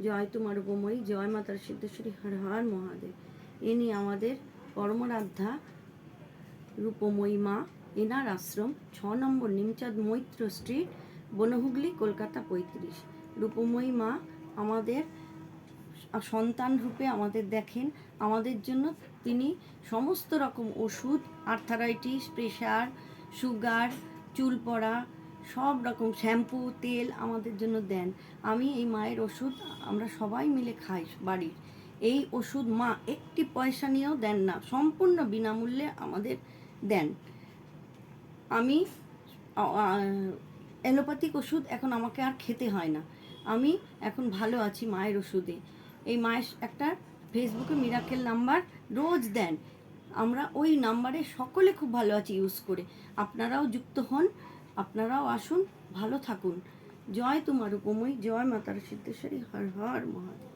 জয় তোমার উপময়ী, জয় মাতার সিদ্ধেশ্বরী, হর হর মহাদেব। ইনি আমাদের পরমরাধ্যা রূপময়ী মা। এনার আশ্রম 6 নম্বর নিমচাঁদ মৈত্র স্ট্রিট, বনহুগলি, কলকাতা 35। রূপময়ী মা আমাদের সন্তান রূপে আমাদের দেখেন। আমাদের জন্য তিনি সমস্ত রকম ওষুধ, আর্থারাইটিস, প্রেশার, সুগার, চুল পড়া, সব রকম শ্যাম্পু, তেল আমাদের জন্য দেন। আমি এই মায়ের ওষুধ আমরা সবাই মিলে খাই বাড়ির। এই ওষুধ মা একটি পয়সা নিয়েও দেন না, সম্পূর্ণ বিনামূল্যে আমাদের দেন। আমি অ্যালোপ্যাথিক ওষুধ এখন আমাকে আর খেতে হয় না। আমি এখন ভালো আছি মায়ের ওষুধে। এই মায়ের একটা ফেসবুকে মিরাকেল নাম্বার রোজ দেন, আমরা ওই নাম্বারে সকলে খুব ভালো আছি ইউজ করে। আপনারাও যুক্ত হন, আপনারাও আসুন, ভালো থাকুন। জয় তোমার উপময়ী, জয় মাতার সিদ্ধেশ্বরী, হর হর মহাদেব।